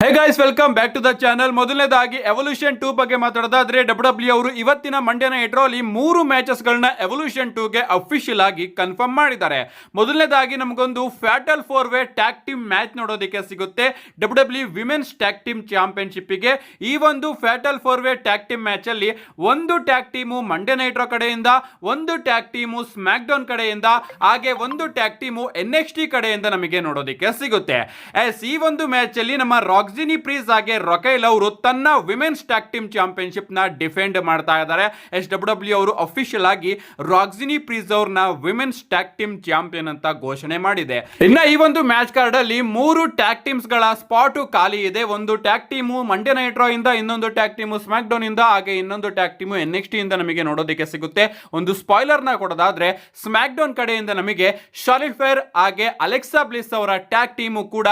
Hey guys, welcome back to the channel. ಮೊದಲನೇದಾಗಿ evolution 2 ಬಗ್ಗೆ ಮಾತಾಡೋದಾದ್ರೆ W ಅವರು ಇವತ್ತಿನ ಮಂಡ್ಯ ನೈಟ್ ಅಲ್ಲಿ 3 ಮ್ಯಾಚಸ್ ಗಳನ್ನ ಎವಲ್ಯೂಷನ್ 2 ಗೆ ಅಫಿಷಿಯಲ್ ಆಗಿ ಕನ್ಫರ್ಮ್ ಮಾಡಿದ್ದಾರೆ. ಮೊದಲನೇದಾಗಿ ನಮಗೊಂದು ಫ್ಯಾಟಲ್ 4-ವೇ ಟ್ಯಾಗ್ ಟೀಮ್ ಮ್ಯಾಚ್ ನೋಡೋದಕ್ಕೆ ಸಿಗುತ್ತೆ W women's tag team championship ಗೆ. ಈ ಒಂದು ಫ್ಯಾಟಲ್ 4-ವೇ ಟ್ಯಾಗ್ ಟೀಮ್ ಮ್ಯಾಚ್ ಅಲ್ಲಿ ಒಂದು ಟ್ಯಾಗ್ ಟೀಮು ಮಂಡ್ಯ ನೈಟ್ ಕಡೆಯಿಂದ, ಒಂದು ಟ್ಯಾಗ್ ಟೀಮು ಸ್ಮ್ಯಾಕ್ ಡೌನ್ ಕಡೆಯಿಂದ, ಹಾಗೆ ಒಂದು ಟ್ಯಾಗ್ ಟೀಮು NXT ಕಡೆಯಿಂದ ನಮಗೆ ನೋಡೋದಕ್ಕೆ ಸಿಗುತ್ತೆ. ಈ ಒಂದು ಮ್ಯಾಚ್ ಅಲ್ಲಿ ನಮ್ಮ ರಾಕ್ಸಿನಿ ಪ್ರೀಸ್ ಹಾಗೆ ರೊಕೈಲ್ ಅವರು ತನ್ನ ವಿಮೆನ್ಸ್ ಟ್ಯಾಗ್ ಟೀಮ್ ಚಾಂಪಿಯನ್ಶಿಪ್ ನ ಡಿಫೆಂಡ್ ಮಾಡ್ತಾ ಇದ್ದಾರೆ. ಡಬ್ಲ್ಯೂ ಅವರು ಅಫಿಷಿಯಲ್ ಆಗಿ ರಾಕ್ಸಿನಿ ಪ್ರೀಸ್ ಅವ್ರನ್ನ ವಿಮೆನ್ಸ್ ಟ್ಯಾಗ್ ಟೀಮ್ ಚಾಂಪಿಯನ್ ಅಂತ ಘೋಷಣೆ ಮಾಡಿದೆ. ಇನ್ನ ಈ ಒಂದು ಮ್ಯಾಚ್ ಕಾರ್ಡ್ ಅಲ್ಲಿ 3 ಟ್ಯಾಗ್ ಟೀಮ್ಸ್ ಗಳ ಸ್ಪಾಟ್ ಖಾಲಿ ಇದೆ. ಒಂದು ಟ್ಯಾಗ್ ಟೀಮು ಮಂಡ್ಯ ನೈಟ್ ಇಂದ, ಇನ್ನೊಂದು ಟ್ಯಾಗ್ ಟೀಮು ಸ್ಮ್ಯಾಕ್ ಡೌನ್ ಇಂದ, ಹಾಗೆ ಇನ್ನೊಂದು ಟ್ಯಾಗ್ ಟೀಮು NXT ಇಂದ ನಮಗೆ ನೋಡೋದಕ್ಕೆ ಸಿಗುತ್ತೆ. ಒಂದು ಸ್ಪಾಯ್ಲರ್ ನ ಕೊಡೋದಾದ್ರೆ ಸ್ಮ್ಯಾಕ್ ಡೌನ್ ಕಡೆಯಿಂದ ನಮಗೆ ಶಾರ್ಲೆಟ್ ಫ್ಲೇರ್ ಹಾಗೆ ಅಲೆಕ್ಸಾ ಬ್ಲಿಸ್ ಅವರ ಟ್ಯಾಗ್ ಟೀಮು ಕೂಡ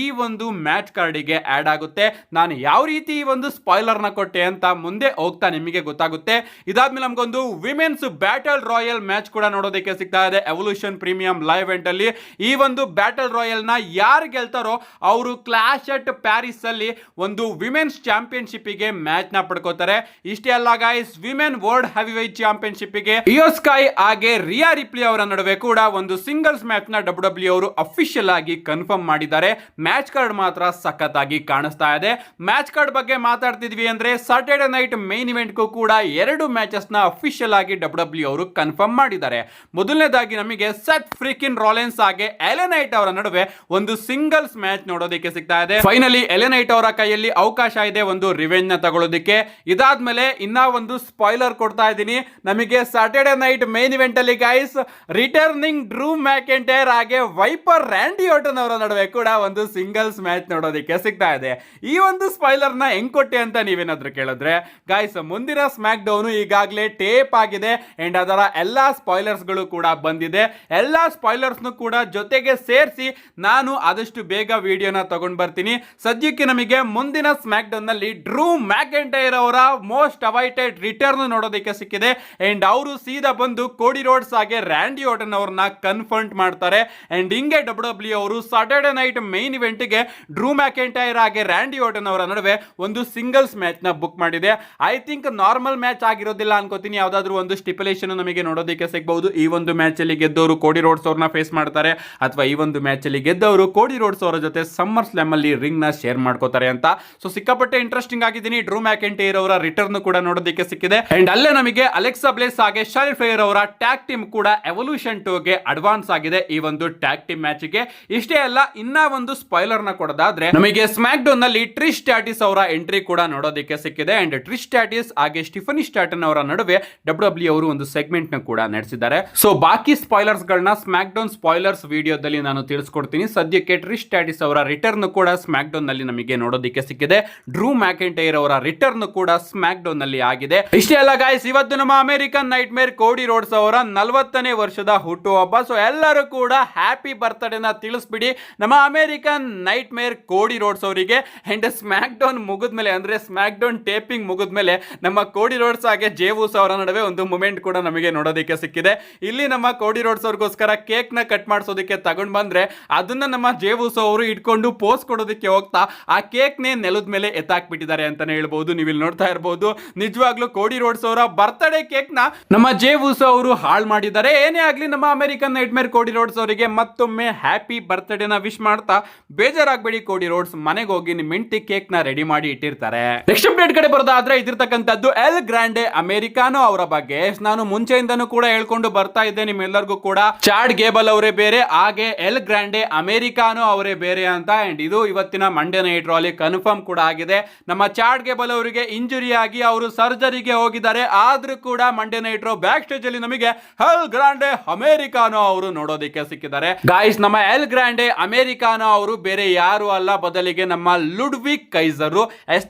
ಈ ಒಂದು ಮ್ಯಾಚ್ ಕಾರ್ಡಿಗೆ ಆಡ್ ಆಗುತ್ತೆ. ನಾನು ಯಾವ ರೀತಿ ಈ ಒಂದು ಸ್ಪಾಯ್ಲರ್ ನ ಕೊಟ್ಟೆ ಅಂತ ಮುಂದೆ ಹೋಗ್ತಾ ನಿಮಗೆ ಗೊತ್ತಾಗುತ್ತೆ. ಇದಾದ್ಮೇಲೆ ನಮಗೊಂದು ವಿಮೆನ್ಸ್ ಬ್ಯಾಟಲ್ ರಾಯಲ್ ಮ್ಯಾಚ್ ಕೂಡ ನೋಡೋದಕ್ಕೆ ಸಿಗ್ತಾ ಇದೆ ಎವಲ್ಯೂಷನ್ ಪ್ರೀಮಿಯಂ ಲೈವ್ ಇವೆಂಟ್ ಅಲ್ಲಿ. ಈ ಒಂದು ಬ್ಯಾಟಲ್ ರಾಯಲ್ ನ ಯಾರು ಗೆಲ್ತಾರೋ ಅವರು ಕ್ಲಾಶ್ ಅಟ್ ಪ್ಯಾರಿಸ್ ಅಲ್ಲಿ ಒಂದು ವಿಮೆನ್ಸ್ ಚಾಂಪಿಯನ್ಶಿಪ್ ಗೆ ಮ್ಯಾಚ್ ನ ಪಡ್ಕೋತಾರೆ. ಇಷ್ಟೇ ಅಲ್ಲ guys, women world heavyweight championship ಗೆ ಇಯೋ ಸ್ಕೈ ಹಾಗೆ ರಿಯಾ ರಿಪ್ಲಿ ಅವರ ನಡುವೆ ಕೂಡ ಒಂದು ಸಿಂಗಲ್ಸ್ ಮ್ಯಾಚ್ ನ ಡಬ್ಲ್ಯೂ ಅವರು ಅಫಿಷಿಯಲ್ ಆಗಿ ಕನ್ಫರ್ಮ್ ಮಾಡಿದ್ದಾರೆ. ಮ್ಯಾಚ್ ಕಾರ್ಡ್ ಮಾತ್ರ ಸಖತ್ತಾಗಿ ಕಾಣಿಸ್ತಾ ಇದೆ. ಮ್ಯಾಚ್ ಕಾರ್ಡ್ ಬಗ್ಗೆ ಮಾತಾಡ್ತಿದ್ವಿ ಅಂದ್ರೆ ಸಾಟರ್ಡೆ ನೈಟ್ ಮೇನ್ ಇವೆಂಟ್ ಕೂಡ 2 ಮ್ಯಾಚಸ್ ನ ಅಫಿಷಿಯಲ್ ಆಗಿ ಡಬ್ಲ್ಯೂ ಅವರು ಕನ್ಫರ್ಮ್ ಮಾಡಿದ್ದಾರೆ. ಮೊದಲನೇದಾಗಿ ನಮಗೆ ಸೆತ್ ಫ್ರೀಕಿನ್ ರಾಲೆನ್ಸ್ ಹಾಗೆ ಎಲೆನೈಟ್ ಅವರ ನಡುವೆ ಒಂದು ಸಿಂಗಲ್ಸ್ ಮ್ಯಾಚ್ ನೋಡೋದಕ್ಕೆ ಸಿಗ್ತಾ ಇದೆ. ಫೈನಲಿ ಎಲೆನೈಟ್ ಅವರ ಕೈಯಲ್ಲಿ ಅವಕಾಶ ಇದೆ ಒಂದು ರಿವೆಂಜ್ ನ ತಗೊಳ್ಳೋದಕ್ಕೆ. ಇದಾದ್ಮೇಲೆ ಇನ್ನ ಒಂದು ಸ್ಪಾಯ್ಲರ್ ಕೊಡ್ತಾ ಇದ್ದೀನಿ. ನಮಗೆ ಸಾಟರ್ಡೆ ನೈಟ್ ಮೇನ್ ಇವೆಂಟ್ ಅಲ್ಲಿ ಗೈಸ್ ರಿಟರ್ನಿಂಗ್ ಡ್ರೂ ಮ್ಯಾಕೆಂಟೈರ್ ಹಾಗೆ ವೈಪರ್ ರ್ಯಾಂಡಿ ಆರ್ಟನ್ ಅವರ ನಡುವೆ ಕೂಡ ಒಂದು ಸಿಂಗಲ್ಸ್ ಮ್ಯಾಚ್ ನೋಡೋದಕ್ಕೆ ಸಿಗ್ತಾ ಇದೆ. ಈ ಒಂದು ಸ್ಪಾಯ್ಲರ್ ನ ಹೆಂಗ್ ಕೊಟ್ಟೆ ಅಂತ ನೀವೇನಾದ್ರೂ ಕೇಳಿದ್ರೆ ಗೈಸ್, ಮುಂದಿನ ಸ್ಮ್ಯಾಕ್ ಡೌನ್ ಈಗಾಗಲೇ ಟೇಪ್ ಆಗಿದೆ ಅಂಡ್ ಅದರ ಎಲ್ಲಾ ಸ್ಪಾಯ್ಲರ್ಸ್ ಗಳು ಕೂಡ ಬಂದಿದೆ. ಎಲ್ಲಾ ಸ್ಪಾಯ್ಲರ್ಸ್ ಕೂಡ ಜೊತೆಗೆ ಸೇರಿಸಿ ನಾನು ಆದಷ್ಟು ಬೇಗ ವಿಡಿಯೋನ ತಗೊಂಡ್ ಬರ್ತೀನಿ. ಸದ್ಯಕ್ಕೆ ನಮಗೆ ಮುಂದಿನ ಸ್ಮ್ಯಾಕ್ ಡೌನ್ ನಲ್ಲಿ ಡ್ರೂ ಮ್ಯಾಕೆಂಟೈರ್ ಅವರ ಮೋಸ್ಟ್ ಅವೈಟೆಡ್ ರಿಟರ್ನ್ ನೋಡೋದಕ್ಕೆ ಸಿಕ್ಕಿದೆ ಅಂಡ್ ಅವರು ಸೀದಾ ಬಂದು ಕೋಡಿ ರೋಡ್ಸ್ ಹಾಗೆ ರ್ಯಾಂಡಿ ಆರ್ಟನ್ ಅವರನ್ನ ಕನ್ಫರ್ಟ್ ಮಾಡ್ತಾರೆ. ಅಂಡ್ ಹಿಂಗೆ ಡಬ್ಲ್ಯೂ ಅವರು ಸಾಟರ್ಡೆ ನೈಟ್ ಮೈನ್ ಇವೆಂಟ್ ಗೆ ಡ್ರೂ ಮ್ಯಾಕೆಂಟೈರ್ ಹಾಗೆ ರ್ಯಾಂಡಿ ಆರ್ಟನ್ ಅವರ ನಡುವೆ ಒಂದು ಸಿಂಗಲ್ಸ್ ಮ್ಯಾಚ್ ನ ಬುಕ್ ಮಾಡಿದೆ. ಐ ಥಿಂಕ್ ನಾರ್ಮಲ್ ಮ್ಯಾಚ್ ಆಗಿರೋದಿಲ್ಲ ಅನ್ಕೋತೀನಿ. ಯಾವ್ದಾದ್ರು ಒಂದು ಸ್ಟಿಪುಲೇಷನ್ ನಮಗೆ ನೋಡೋದಕ್ಕೆ ಸಿಗಬಹುದು. ಈ ಒಂದು ಮ್ಯಾಚ್ ಅಲ್ಲಿ ಗೆದ್ದವರು ಕೋಡಿ ರೋಡ್ಸ್ ಅವ್ರನ್ನ ಫೇಸ್ ಮಾಡ್ತಾರೆ, ಅಥವಾ ಈ ಒಂದು ಮ್ಯಾಚ್ ಅಲ್ಲಿ ಗೆದ್ದವರು ಕೋಡಿ ರೋಡ್ಸ್ ಅವರ ಜೊತೆ ಸಮ್ಮರ್ ಸ್ಲಾಮ್ ಅಲ್ಲಿ ರಿಂಗ್ ನ ಶೇರ್ ಮಾಡ್ಕೋತಾರೆ ಅಂತ. ಸೊ ಸಿಕ್ಕಾಪಟ್ಟೆ ಇಂಟ್ರೆಸ್ಟಿಂಗ್ ಆಗಿದ್ದೀನಿ. ಡ್ರೂ ಮ್ಯಾಕೆಂಟೈರ್ ಅವರ ರಿಟರ್ನ್ ಕೂಡ ನೋಡೋದಕ್ಕೆ ಸಿಕ್ಕಿದೆ ಅಂಡ್ ಅಲ್ಲೇ ನಮಗೆ ಅಲೆಕ್ಸಾ ಬ್ಲಿಸ್ ಹಾಗೆ ಶಾರ್ಲೆಟ್ ಫ್ಲೇರ್ ಅವರ ಟ್ಯಾಗ್ ಟೀಮ್ ಕೂಡ ಎವಲ್ಯೂಷನ್ 2 ಗೆ ಅಡ್ವಾನ್ಸ್ ಆಗಿದೆ ಈ ಒಂದು ಟ್ಯಾಗ್ ಟೀಮ್ ಮ್ಯಾಚ್ ಗೆ. ಇಷ್ಟೇ ಅಲ್ಲ, ಇನ್ನ ಒಂದು ಸ್ಪಾಯ್ಲರ್ ನ ಕೊಡೋದಾದ್ರೆ ನಮಗೆ ಸ್ಮ್ಯಾಕ್ ಡೌನ್ ನಲ್ಲಿ ಟ್ರಿಶ್ ಸ್ಟ್ರಾಟಸ್ ಅವರ ಎಂಟ್ರಿ ಕೂಡ ನೋಡೋದಕ್ಕೆ ಸಿಕ್ಕಿದೆ ಅಂಡ್ ಟ್ರಿಶ್ ಸ್ಟ್ರಾಟಸ್ ಹಾಗೆ ಸ್ಟಿಫನಿ ಸ್ಟಾರ್ಟನ್ ಅವರ ನಡುವೆ ಡಬ್ಲ್ಯೂ ಅವರು ಒಂದು ಸೆಗ್ಮೆಂಟ್ ನ ಕೂಡ ನಡೆಸಿದ್ದಾರೆ. ಸೊ ಬಾಕಿ ಸ್ಪಾಯ್ಲರ್ಸ್ ಗಳನ್ನ ಸ್ಮ್ಯಾಕ್ ಡೌನ್ ಸ್ಪಾಯ್ಲರ್ಸ್ ವಿಡಿಯೋದಲ್ಲಿ ನಾನು ತಿಳಿಸ್ಕೊಡ್ತೀನಿ. ಸದ್ಯಕ್ಕೆ ಟ್ರಿಶ್ ಸ್ಟ್ರಾಟಸ್ ಅವರ ರಿಟರ್ನ್ ಕೂಡ ಸ್ಮ್ಯಾಕ್ ಡೌನ್ ನಲ್ಲಿ ನಮಗೆ ನೋಡೋದಕ್ಕೆ ಸಿಕ್ಕಿದೆ. ಡ್ರೂ ಮ್ಯಾಕೆಂಟೈರ್ ಅವರ ರಿಟರ್ನ್ ಕೂಡ ಸ್ಮ್ಯಾಕ್ ಡೌನ್ ನಲ್ಲಿ ಆಗಿದೆ. ಇಷ್ಟೇ ಅಲ್ಲ ಗೈಸ್, ಇವತ್ತು ನಮ್ಮ ಅಮೆರಿಕನ್ ನೈಟ್ ಮೇರ್ ಕೋಡಿ ರೋಡ್ಸ್ ಅವರ 40ನೇ ವರ್ಷದ ಹುಟ್ಟುಹಬ್ಬ. ಸೊ ಎಲ್ಲರೂ ಕೂಡ ಹ್ಯಾಪಿ ಬರ್ತ್ಡೇ ನ ತಿಳಿಸ್ಬಿಡಿ ನಮ್ಮ ಅಮೆರಿಕನ್ ನೈಟ್ ಮೇರ್ ಕೋಡಿ ರೋಡ್ಸ್ ಅವರಿಗೆ. ಅಂಡ್ ಸ್ಮ್ಯಾಕ್ ಡೌನ್ ಮುಗಿದ್ಮೇಲೆ ಅಂದ್ರೆ ಸ್ಮ್ಯಾಕ್ ಡೌನ್ ಟೇಪಿಂಗ್ ಮುಗಿದ್ಮೇಲೆ ನಮ್ಮ ಕೋಡಿ ರೋಡ್ಸ್ ಹಾಗೆ ಜೇವೂಸ್ ಅವರ ನಡುವೆ ಒಂದು ಮೂಮೆಂಟ್ ಕೂಡ ನಮಗೆ ನೋಡೋದಕ್ಕೆ ಸಿಕ್ಕಿದೆ. ಇಲ್ಲಿ ನಮ್ಮ ಕೋಡಿ ರೋಡ್ಸ್ ಅವ್ರಿಗೋಸ್ಕರ ಕೇಕ್ ನ ಕಟ್ ಮಾಡಿಸೋದಕ್ಕೆ ತಗೊಂಡ್ ಬಂದ್ರೆ ಅದನ್ನ ನಮ್ಮ ಜೇವೂಸ್ ಅವರು ಇಟ್ಕೊಂಡು ಪೋಸ್ ಕೊಡೋದಕ್ಕೆ ಹೋಗ್ತಾ ಆ ಕೇಕ್ ನೇ ನೆಲದ ಮೇಲೆ ಎತ್ತಾಕ್ಬಿಟ್ಟಿದ್ದಾರೆ ಅಂತಾನೆ ಹೇಳ್ಬಹುದು. ನೀವು ಇಲ್ಲಿ ನೋಡ್ತಾ ಇರಬಹುದು, ನಿಜವಾಗ್ಲೂ ಕೋಡಿ ರೋಡ್ಸ್ ಅವರ ಬರ್ತ್ಡೇ ಕೇಕ್ ನ ನಮ್ಮ ಜೇವೂಸ್ ಅವರು ಹಾಳು ಮಾಡಿದ್ದಾರೆ. ಏನೇ ಆಗ್ಲಿ, ನಮ್ಮ ಅಮೆರಿಕನ್ ನೈಟ್ ಮೇರ್ ಕೋಡಿ ರೋಡ್ಸ್ ಅವರಿಗೆ ಮತ್ತೊಮ್ಮೆ ಹ್ಯಾಪಿ ಬರ್ತ್ಡೇ ನ ವಿಶ್ ಮಾಡ್ತಾ, ಬೇಜಾರಾಗಬೇಡಿ ಕೋಡಿ ರೋಡ್ಸ್, ಮನೆಗೆ ಹೋಗಿ ನಿಮ್ಮ ಹೆಂಡತಿ ಕೇಕ್ ನ ರೆಡಿ ಮಾಡಿ ಇಟ್ಟಿರ್ತಾರೆ. ನೆಕ್ಸ್ಟ್ ಅಪ್ಡೇಟ್ ಕಡೆ ಬರೋದಾದ್ರೆ ಇದಿರ್ತಕ್ಕಂಥದ್ದು ಎಲ್ ಗ್ರಾಂಡೆ ಅಮೆರಿಕಾನೋ ಅವರ ಬಗ್ಗೆ. ನಾನು ಮುಂಚೆಯಿಂದನೂ ಕೂಡ ಹೇಳ್ಕೊಂಡು ಬರ್ತಾ ಇದ್ದೆ ನಿಮ್ಮೆಲ್ಲರಿಗೂ ಕೂಡ, ಚಾಡ್ ಗೇಬಲ್ ಅವರೇ ಬೇರೆ ಹಾಗೆ ಎಲ್ ಗ್ರಾಂಡೆ ಅಮೆರಿಕಾನೋ ಅವರೇ ಬೇರೆ ಅಂತ. ಅಂಡ್ ಇದು ಇವತ್ತಿನ ಮಂಡ್ಯ ನೈಟ್ ಅಲ್ಲಿ ಕನ್ಫರ್ಮ್ ಕೂಡ ಆಗಿದೆ. ನಮ್ಮ ಚಾಡ್ ಗೇಬಲ್ ಅವರಿಗೆ ಇಂಜುರಿ ಆಗಿ ಅವರು ಸರ್ಜರಿಗೆ ಹೋಗಿದ್ದಾರೆ. ಆದ್ರೂ ಕೂಡ ಮಂಡ್ಯ ನೈಟ್ ಬ್ಯಾಕ್ ಸ್ಟೇಜ್ ಅಲ್ಲಿ ನಮಗೆ ಎಲ್ ಗ್ರಾಂಡೆ ಅಮೆರಿಕಾನೋ ಅವರು ನೋಡೋದಕ್ಕೆ ಸಿಕ್ಕಿದ್ದಾರೆ. ಗಾಯ್ಸ್, ನಮ್ಮ ಎಲ್ ಗ್ರಾಂಡೆ ಅಮೆರಿಕಾನೋ ಅವರು ಬೇರೆ ಯಾರು ಅಲ್ಲ, ಬದಲಿಗೆ ನಮ್ಮ ಲುಡ್ವಿಗ್ ಕೈಸರ್.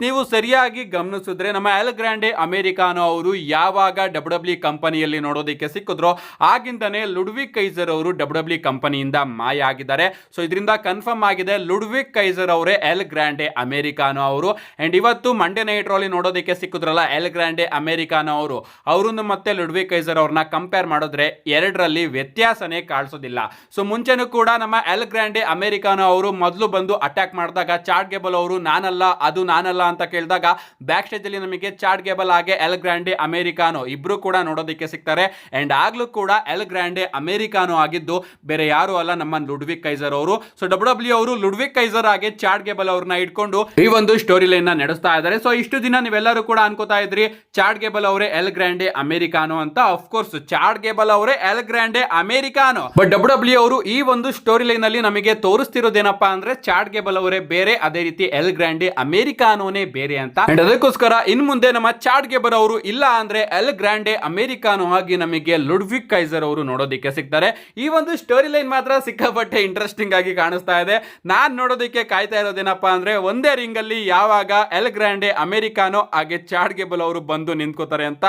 ನೀವು ಸರಿಯಾಗಿ ಗಮನಿಸಿದ್ರೆ ನಮ್ಮ ಎಲ್ ಗ್ರಾಂಡೆ ಅಮೆರಿಕಾನೋ ಅವರು ಯಾವಾಗ ಡಬ್ಲ್ಯೂ ಕಂಪನಿಯಲ್ಲಿ ನೋಡೋದಕ್ಕೆ ಸಿಕ್ಕಿದ್ರು ಆಗಿಂದನೇ ಲುಡ್ವಿಗ್ ಕೈಸರ್ ಅವರು ಡಬ್ಲ್ಯೂ ಕಂಪನಿಯಿಂದ ಮಾಯ ಆಗಿದ್ದಾರೆ. ಸೊ ಇದರಿಂದ ಕನ್ಫರ್ಮ್ ಆಗಿದೆ ಲುಡ್ವಿಗ್ ಕೈಸರ್ ಅವರೇ ಎಲ್ ಗ್ರಾಂಡೆ ಅಮೆರಿಕಾನೋ ಅವರು. ಅಂಡ್ ಇವತ್ತು ಮಂಡ್ಯ ನೈಟ್ ಅಲ್ಲಿ ನೋಡೋದಕ್ಕೆ ಸಿಕ್ಕಿದ್ರಲ್ಲ ಎಲ್ ಗ್ರಾಂಡೆ ಅಮೆರಿಕಾನೋ ಅವರು, ಅವರನ್ನು ಮತ್ತೆ ಲುಡ್ವಿಗ್ ಕೈಸರ್ ಅವ್ರನ್ನ ಕಂಪೇರ್ ಮಾಡಿದ್ರೆ ಎರಡರಲ್ಲಿ ವ್ಯತ್ಯಾಸನೇ ಕಾಣಿಸೋದಿಲ್ಲ. ಸೊ ಮುಂಚೆನೂ ಕೂಡ ನಮ್ಮ ಎಲ್ ಗ್ರಾಂಡೆ ಅಮೆರಿಕಾನೋ ಅವರು ಮೊದಲು ಬಂದು ಅಟ್ಯಾಕ್ ಮಾಡಿದಾಗ ಚಾಡ್ ಚಾಡ್ ಗೇಬಲ್ ಅವರು ನಾನಲ್ಲ ಅದು ನಾನಲ್ಲ ಅಂತ ಕೇಳಿದಾಗ ಬ್ಯಾಕ್ ಸ್ಟೇಜ್ ಅಲ್ಲಿ ನಮಗೆ ಚಾಡ್ ಗೇಬಲ್ ಹಾಗೆ ಎಲ್ ಗ್ರಾಂಡೆ ಅಮೆರಿಕಾನೋ ಇಬ್ರು ಕೂಡ ನೋಡೋದಕ್ಕೆ ಸಿಗ್ತಾರೆ. ಅಂಡ್ ಆಗ್ಲೂ ಕೂಡ ಎಲ್ ಗ್ರಾಂಡೆ ಅಮೆರಿಕಾನೋ ಆಗಿದ್ದು ಬೇರೆ ಯಾರು ಅಲ್ಲ, ನಮ್ಮ ಲುಡ್ವಿಕ್ ಕೈಸರ್ ಅವರು. ಸೊ ಡಬ್ಲ್ಯೂ ಅವರು ಲುಡ್ವಿಕ್ ಕೈಸರ್ ಹಾಗೆ ಚಾಡ್ ಗೇಬಲ್ ಅವ್ರನ್ನ ಇಟ್ಕೊಂಡು ಈ ಒಂದು ಸ್ಟೋರಿ ಲೈನ್ ನ ನಡೆಸ್ತಾ ಇದ್ದಾರೆ. ಸೊ ಇಷ್ಟು ದಿನ ನೀವೆಲ್ಲರೂ ಕೂಡ ಅನ್ಕೋತಾ ಇದ್ರಿ ಚಾಡ್ ಗೇಬಲ್ ಅವರೇ ಎಲ್ ಗ್ರಾಂಡೆ ಅಮೆರಿಕಾನೋ ಅಂತ. ಆಫ್ ಕೋರ್ಸ್ ಚಾಡ್ ಗೇಬಲ್ ಅವರೇ ಎಲ್ ಗ್ರಾಂಡೆ ಅಮೆರಿಕಾನೋ. ಬಟ್ ಡಬ್ಲ್ಯೂ ಅವರು ಈ ಒಂದು ಸ್ಟೋರಿ ಲೈನ್ ಅಲ್ಲಿ ನಮಗೆ ತೋರಿಸ್ತಿರೋದೇನಪ್ಪಾ ಅಂದ್ರೆ ಚಾಡ್ ಗೇಬಲ್ ಅವರೇ ಬೇರೆ, ಅದೇ ರೀತಿ ಎಲ್ ಗ್ರಾಂಡೆ ಅಮೆರಿಕಾನೋನೇ ಬೇರೆ ಅಂತ. ಅಂಡ್ ಅದಕ್ಕೋಸ್ಕರ ಇನ್ ಮುಂದೆ ನಮ್ಮ ಚಾಡ್ ಗೇಬಲ್ ಅವರು ಇಲ್ಲ ಅಂದ್ರೆ ಎಲ್ ಗ್ರಾಂಡೆ ಅಮೆರಿಕಾನೋ ಆಗಿ ನಮಗೆ ಲುಡ್ವಿಕ್ ಕೈಸರ್ ಅವರು ನೋಡೋದಕ್ಕೆ ಸಿಗ್ತಾರೆ. ಈ ಒಂದು ಸ್ಟೋರಿ ಲೈನ್ ಮಾತ್ರ ಸಿಕ್ಕಾಪಟ್ಟೆ ಇಂಟ್ರೆಸ್ಟಿಂಗ್ ಆಗಿ ಕಾಣಿಸ್ತಾ ಇದೆ. ನಾನ್ ನೋಡೋದಕ್ಕೆ ಕಾಯ್ತಾ ಇರೋದೇನಪ್ಪಾ ಅಂದ್ರೆ ಒಂದೇ ರಿಂಗ್ ಅಲ್ಲಿ ಯಾವಾಗ ಎಲ್ ಗ್ರಾಂಡೆ ಅಮೆರಿಕಾನೋ ಹಾಗೆ ಚಾಡ್ ಗೇಬಲ್ ಅವರು ಬಂದು ನಿಂತ್ಕೋತಾರೆ ಅಂತ.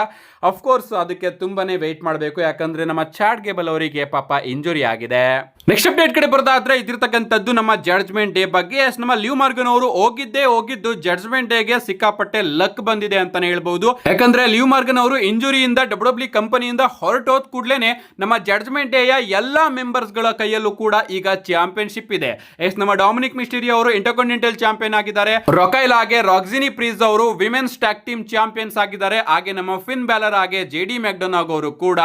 ಅಫ್ಕೋರ್ಸ್ ಅದಕ್ಕೆ ತುಂಬಾನೇ ವೆಯ್ಟ್ ಮಾಡಬೇಕು, ಯಾಕಂದ್ರೆ ನಮ್ಮ ಚಾಡ್ ಗೇಬಲ್ ಅವರಿಗೆ ಪಾಪ ಇಂಜುರಿ ಆಗಿದೆ. ನೆಕ್ಸ್ಟ್ ಅಪ್ಡೇಟ್ ಕಡೆ ಬರೋದಾದ್ರೆ ಇದಿರ್ತಕ್ಕಂಥದ್ದು ನಮ್ಮ ಜಡ್ಜ್ಮೆಂಟ್ ಡೇ ಬಗ್ಗೆ. ನಮ್ಮ ಲಿವ್ ಮಾರ್ಗನ್ ಅವರು ಹೋಗಿದ್ದು ಜಡ್ಜ್ಮೆಂಟ್ ಡೇಗೆ ಸಿಕ್ಕಾಪಟ್ಟೆ ಲಕ್ ಬಂದಿದೆ ಅಂತಾನೆ ಹೇಳ್ಬಹುದು. ಯಾಕಂದ್ರೆ ಲಿವ್ ಮಾರ್ಗನ್ ಅವರು ಇಂಜುರಿಯಿಂದ ಡಬ್ಲ್ಯೂ ಕಂಪನಿಯಿಂದ ಹೊರಟೋದ್ ಕೂಡಲೇ ನಮ್ಮ ಜಡ್ಜ್ಮೆಂಟ್ ಡೇಯ ಎಲ್ಲಾ ಮೆಂಬರ್ಸ್ ಗಳ ಕೈಯಲ್ಲೂ ಕೂಡ ಈಗ ಚಾಂಪಿಯನ್ಶಿಪ್ ಇದೆ. ನಮ್ಮ ಡೊಮಿನಿಕ್ ಮಿಸ್ಟೀರಿಯೋ ಅವರು ಇಂಟರ್ಕಾಂಟಿನೆಂಟಲ್ ಚಾಂಪಿಯನ್ ಆಗಿದ್ದಾರೆ. ರೊಕೈಲ್ ಹಾಗೆ ರಾಕ್ಸಿನಿ ಪ್ರೀಸ್ ಅವರು ವಿಮೆನ್ಸ್ ಟ್ಯಾಗ್ ಟೀಮ್ ಚಾಂಪಿಯನ್ಸ್ ಆಗಿದ್ದಾರೆ. ಹಾಗೆ ನಮ್ಮ ಫಿನ್ ಬ್ಯಾಲರ್ ಹಾಗೆ ಜೆಡಿ ಮೆಕ್ಡೊನಾಗ್ ಅವರು ಕೂಡ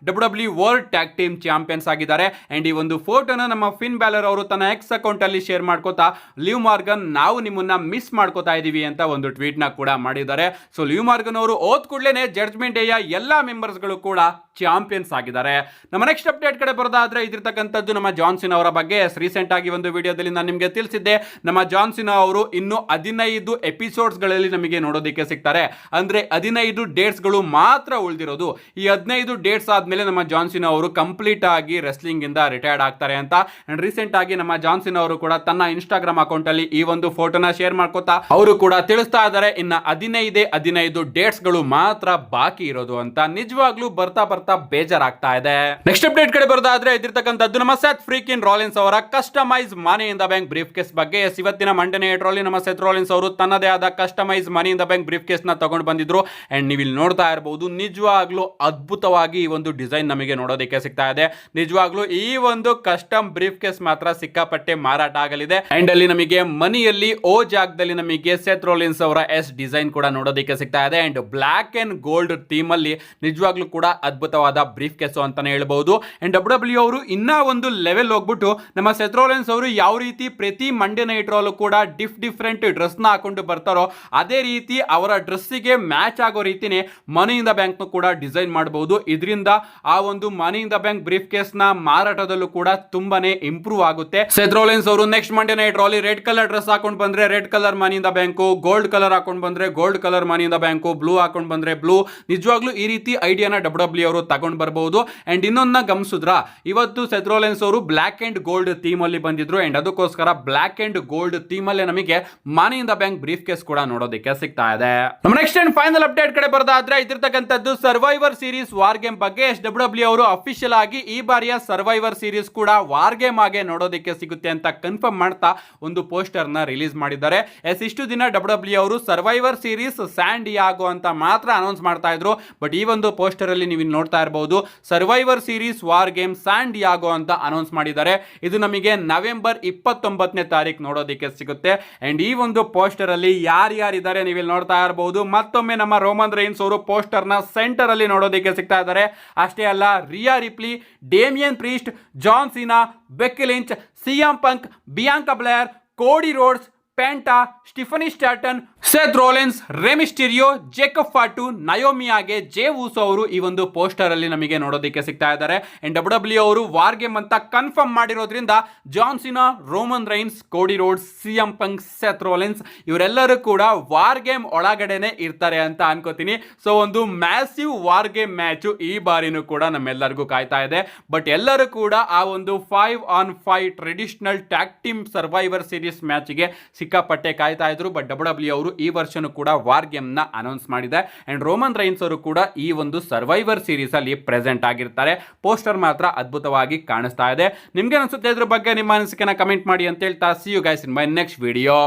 W world tag team champions ಆಗಿದ್ದಾರೆ. ಅಂಡ್ ಈ ಒಂದು ಫೋಟೋನ ನಮ್ಮ ಫಿನ್ ಬ್ಯಾಲರ್ ಅವರು ತನ್ನ ಎಕ್ಸ್ ಅಕೌಂಟ್ ಅಲ್ಲಿ ಶೇರ್ ಮಾಡ್ಕೋತಾ ಲಿವ್ ಮಾರ್ಗನ್ ನಾವು ನಿಮ್ಮನ್ನ ಮಿಸ್ ಮಾಡ್ಕೋತಾ ಇದೀವಿ ಅಂತ ಒಂದು ಟ್ವೀಟ್ ನ ಕೂಡ ಮಾಡಿದ್ದಾರೆ. ಸೊ ಲಿವ್ ಮಾರ್ಗನ್ ಅವರು ಓದ್ ಕೂಡಲೇ ಜಡ್ಜ್ಮೆಂಟ್ ಡೇಯ ಎಲ್ಲಾ ಮೆಂಬರ್ಸ್ ಗಳು ಕೂಡ ಚಾಂಪಿಯನ್ಸ್ ಆಗಿದ್ದಾರೆ. ನಮ್ಮ ನೆಕ್ಸ್ಟ್ ಅಪ್ಡೇಟ್ ಕಡೆ ಬರೋದಾದ್ರೆ ಇದಿರ್ತಕ್ಕಂಥದ್ದು ನಮ್ಮ ಜಾನ್ ಸಿನಾ ಅವರ ಬಗ್ಗೆ. ರೀಸೆಂಟ್ ಆಗಿ ಒಂದು ವಿಡಿಯೋದಲ್ಲಿ ನಾನು ನಿಮಗೆ ತಿಳಿಸಿದ್ದೆ, ನಮ್ಮ ಜಾನ್ ಸಿನಾ ಅವರು ಇನ್ನು 15 ಎಪಿಸೋಡ್ಸ್ ಗಳಲ್ಲಿ ನಮಗೆ ನೋಡೋದಕ್ಕೆ ಸಿಗ್ತಾರೆ. ಅಂದ್ರೆ 15 ಡೇಟ್ಸ್ ಗಳು ಮಾತ್ರ ಉಳಿದಿರೋದು. ಈ 15 ಡೇಟ್ಸ್ ಆದ್ಮೇಲೆ ನಮ್ಮ ಜಾನ್ ಸಿನಾ ಅವರು ಕಂಪ್ಲೀಟ್ ಆಗಿ ರೆಸ್ಲಿಂಗ್ ಇಂದ ರಿಟೈರ್ಡ್ ಆಗ್ತಾರೆ ಅಂತ. ಅಂಡ್ ರೀಸೆಂಟ್ ಆಗಿ ನಮ್ಮ ಜಾನ್ ಸಿನಾ ಅವರು ಕೂಡ ತನ್ನ ಇನ್ಸ್ಟಾಗ್ರಾಮ್ ಅಕೌಂಟ್ ಅಲ್ಲಿ ಈ ಒಂದು ಫೋಟೋನ ಶೇರ್ ಮಾಡ್ಕೋತಾ ಅವರು ಕೂಡ ತಿಳಿಸ್ತಾ ಇದ್ದಾರೆ ಇನ್ನ 15 ಡೇಟ್ಸ್ ಗಳು ಮಾತ್ರ ಬಾಕಿ ಇರೋದು ಅಂತ. ನಿಜವಾಗ್ಲೂ ಬರ್ತಾ ಬೇಜಾರಾಗ್ತಾ ಇದೆ. ನೆಕ್ಸ್ಟ್ ಅಪ್ಡೇಟ್ ಕಡೆ ಬರೋದಾದ್ರೆ ಇದಿರ್ತಕ್ಕಂಥದ್ದು ನಮ್ಮ ಸೆತ್ ಫ್ರೀಕಿನ್ ರಾಲಿನ್ಸ್ ಅವರ customise money in the bank brief case ಬಗ್ಗೆ. ಇವತ್ತಿನ ಮಂಡೇ ನೈಟ್ ರಲ್ಲಿ ನಮ್ಮ ಸೆತ್ ರಾಲಿನ್ಸ್ ಅವರು ತನ್ನದೇ ಆದ customise money in the bank briefcase ನ ತಗೊಂಡು ಬಂದಿದ್ರು. ಅಂಡ್ ನೀವು ಇಲ್ಲಿ ನೋಡ್ತಾ ಇರಬಹುದು, ನಿಜವಾಗ್ಲೂ ಅದ್ಭುತವಾಗಿ ಈ ಒಂದು ಡಿಸೈನ್ ನಮಗೆ ನೋಡೋದಕ್ಕೆ ಸಿಗ್ತಾ ಇದೆ. ನಿಜವಾಗ್ಲೂ ಈ ಒಂದು ಕಸ್ಟಮ್ ಬ್ರೀಫ್ ಕೇಸ್ ಮಾತ್ರ ಸಿಕ್ಕಾಪಟ್ಟೆ ಮಾರಾಟ ಆಗಲಿದೆ. ಅಂಡ್ ಅಲ್ಲಿ ನಮಗೆ ಮನಿಯಲ್ಲಿ ಓ ಜಾಗದಲ್ಲಿ ನಮಗೆ ಸೆತ್ ರಾಲಿನ್ಸ್ ಅವರ ಎಸ್ ಡಿಸೈನ್ ಕೂಡ ನೋಡೋದಕ್ಕೆ ಸಿಗ್ತಾ ಇದೆ. And black and gold theme ಅಲ್ಲಿ ನಿಜವಾಗ್ಲೂ ಕೂಡ ಅದ್ಭುತವಾದ ಬ್ರೀಫ್ ಕೇಸ್ ಅಂತಾನೆ ಹೇಳ್ಬಹುದು. ಅಂಡ್ ಡಬ್ಲ್ಯೂ ಅವರು ಇನ್ನ ಒಂದು ಲೆವೆಲ್ ಹೋಗ್ಬಿಟ್ಟು ನಮ್ಮ ಸೆತ್ ರಾಲಿನ್ಸ್ ಅವರು ಯಾವ ರೀತಿ ಪ್ರತಿ ಮಂಡೇ ನೈಟ್ ರಲ್ಲೂ ಕೂಡ ಡಿಫ್ರೆಂಟ್ ಡ್ರೆಸ್ ನ ಹಾಕೊಂಡು ಬರ್ತಾರೋ ಅದೇ ರೀತಿ ಅವರ ಡ್ರೆಸ್ಸಿಗೆ ಮ್ಯಾಚ್ ಆಗೋ ರೀತಿನೇ ಮನಿ ಇನ್ ದ ಬ್ಯಾಂಕ್ ಕೂಡ ಡಿಸೈನ್ ಮಾಡಬಹುದು. ಇದರಿಂದ ಆ ಒಂದು money in the bank briefcase ನ ಮಾರಾಟದಲ್ಲೂ ಕೂಡ ತುಂಬಾನೇ ಇಂಪ್ರೂವ್ ಆಗುತ್ತೆ. ಸೆತ್ ರಾಲಿನ್ಸ್ ಅವರು ನೆಕ್ಸ್ಟ್ ಮಂಡೇ ನೈಟ್ ರಲ್ಲಿ ರೆಡ್ ಕಲರ್ ಡ್ರೆಸ್ ಹಾಕೊಂಡು ಬಂದ್ರೆ red colour money in the bank, gold colour ಹಾಕೊಂಡು ಬಂದ್ರೆ gold colour money in the bank, blue ಹಾಕೊಂಡು ಬಂದ್ರೆ ಬ್ಲೂ. ನಿಜವಾಗ್ಲೂ ಈ ರೀತಿ ಐಡಿಯಾನ ಡಬ್ಲ್ಯೂ ಅವರು ತಗೊಂಡು ಬರಬಹುದು. ಅಂಡ್ ಇನ್ನೊಂದನ್ನ ಗಮನಿಸಿದ್ರ, ಇವತ್ತು ಸೆತ್ ರಾಲಿನ್ಸ್ ಅವರು ಬ್ಲಾಕ್ ಅಂಡ್ ಗೋಲ್ಡ್ ಥೀಮ್ ಅಲ್ಲಿ ಬಂದಿದ್ರು. ಅಂಡ್ ಅದಕ್ಕೋಸ್ಕರ ಬ್ಲಾಕ್ ಅಂಡ್ ಗೋಲ್ಡ್ ಥೀಮ್ ಅಲ್ಲೇ ನಮಗೆ money in the bank briefcase ಕೂಡ ನೋಡೋದಕ್ಕೆ ಸಿಗ್ತಾ ಇದೆ. ನಮ್ಮ ನೆಕ್ಸ್ಟ್ ಅಂಡ್ ಫೈನಲ್ ಅಪ್ಡೇಟ್ ಕಡೆ ಬರೋದಾದ್ರೆ ಇದಿರ್ತಕ್ಕಂಥದ್ದು ಸರ್ವೈವರ್ ಸೀರೀಸ್ ವಾರ್ ಗೇಮ್ ಬಗ್ಗೆ. ಡಬ್ಲ್ಯೂ ಅವರು ಅಫಿಷಿಯಲ್ ಆಗಿ ಈ ಬಾರಿಯ ಸರ್ವೈವರ್ ಸೀರೀಸ್ ಕೂಡ ವಾರ್ ಗೇಮ್ ಆಗಿ ನೋಡೋದಕ್ಕೆ ಸಿಗುತ್ತೆ ಅಂತ ಕನ್ಫರ್ಮ್ ಮಾಡ್ತಾ ಒಂದು ಪೋಸ್ಟರ್ ನ ರಿಲೀಸ್ ಮಾಡಿದ್ದಾರೆ. ಇಷ್ಟು ದಿನ ಡಬ್ಲ್ಯೂ ಅವರು ಸರ್ವೈವರ್ ಸೀರೀಸ್ ಸ್ಯಾನ್ ಡಿಯಾಗೋ ಅಂತ ಮಾತ್ರ ಅನೌನ್ಸ್ ಮಾಡ್ತಾ ಇದ್ರು. ಬಟ್ ಈ ಒಂದು ಪೋಸ್ಟರ್ ಅಲ್ಲಿ ನೀವು ನೋಡ್ತಾ ಇರಬಹುದು survivor series war game San Diego ಅಂತ ಅನೌನ್ಸ್ ಮಾಡಿದ್ದಾರೆ. ಇದು ನಮಗೆ ನವೆಂಬರ್ 29ನೇ ತಾರೀಕು ನೋಡೋದಕ್ಕೆ ಸಿಗುತ್ತೆ. ಅಂಡ್ ಈ ಒಂದು ಪೋಸ್ಟರ್ ಅಲ್ಲಿ ಯಾರ್ಯಾರಿದ್ದಾರೆ ನೀವು ಇಲ್ಲಿ ನೋಡ್ತಾ ಇರಬಹುದು. ಮತ್ತೊಮ್ಮೆ ನಮ್ಮ ರೋಮನ್ ರೈನ್ಸ್ ಅವರು ಪೋಸ್ಟರ್ ನ ಸೆಂಟರ್ ಅಲ್ಲಿ ನೋಡೋದಕ್ಕೆ ಸಿಗ್ತಾ ಇದ್ದಾರೆ. ಅಷ್ಟೇ ಅಲ್ಲ, Rhea Ripley, Damian Priest, John Cena, Becky Lynch, CM Punk, Bianca Belair, Cody Rhodes, Penta, Stephanie Stratton, Seth Rollins, Rey Mysterio, Jacob ಫಾಟು, Naomi ಹಾಗೆ ಜೇ ಊಸೋ ಅವರು ಈ ಒಂದು ಪೋಸ್ಟರ್ ಅಲ್ಲಿ ನಮಗೆ ನೋಡೋದಕ್ಕೆ ಸಿಗ್ತಾ ಇದ್ದಾರೆ. ಅಂಡ್ ಡಬ್ಲ್ಯೂ ಅವರು ವಾರ್ ಗೇಮ್ ಅಂತ ಕನ್ಫರ್ಮ್ ಮಾಡಿರೋದ್ರಿಂದ John Cena, Roman Reigns, Cody Rhodes, CM Punk, Seth Rollins ಇವರೆಲ್ಲರೂ ಕೂಡ ವಾರ್ ಗೇಮ್ ಒಳಗಡೆನೆ ಇರ್ತಾರೆ ಅಂತ ಅನ್ಕೋತೀನಿ. ಸೊ ಒಂದು ಮ್ಯಾಸಿವ್ ವಾರ್ ಗೇಮ್ ಮ್ಯಾಚ್ ಈ ಬಾರಿನೂ ಕೂಡ ನಮ್ಮೆಲ್ಲರಿಗೂ ಕಾಯ್ತಾ ಇದೆ. ಬಟ್ ಎಲ್ಲರೂ ಕೂಡ ಆ ಒಂದು 5-on-5 traditional tag team Survivor Series ಮ್ಯಾಚ್ಗೆ ಸಿಕ್ಕಾಪಟ್ಟೆ ಕಾಯ್ತಾ ಇದ್ರು. ಬಟ್ ಡಬ್ಲ್ಯೂ ಅವರು ಈ ವರ್ಷನೂ ಕೂಡ ವಾರ್ ಗೇಮ್ ನ ಅನೌನ್ಸ್ ಮಾಡಿದೆ. ಅಂಡ್ ರೋಮನ್ ರೈನ್ಸ್ ಅವರು ಕೂಡ ಈ ಒಂದು ಸರ್ವೈವರ್ ಸೀರೀಸ್ ಅಲ್ಲಿ ಪ್ರೆಸೆಂಟ್ ಆಗಿರ್ತಾರೆ. ಪೋಸ್ಟರ್ ಮಾತ್ರ ಅದ್ಭುತವಾಗಿ ಕಾಣಿಸ್ತಾ ಇದೆ. ನಿಮ್ಗೆ ಅನ್ಸುತ್ತೆ ಇದ್ರ ಬಗ್ಗೆ ನಿಮ್ಮ ಅನಿಸಿಕೆನ ಕಮೆಂಟ್ ಮಾಡಿ ಅಂತ ಹೇಳ್ತಾ see you guys in my next video.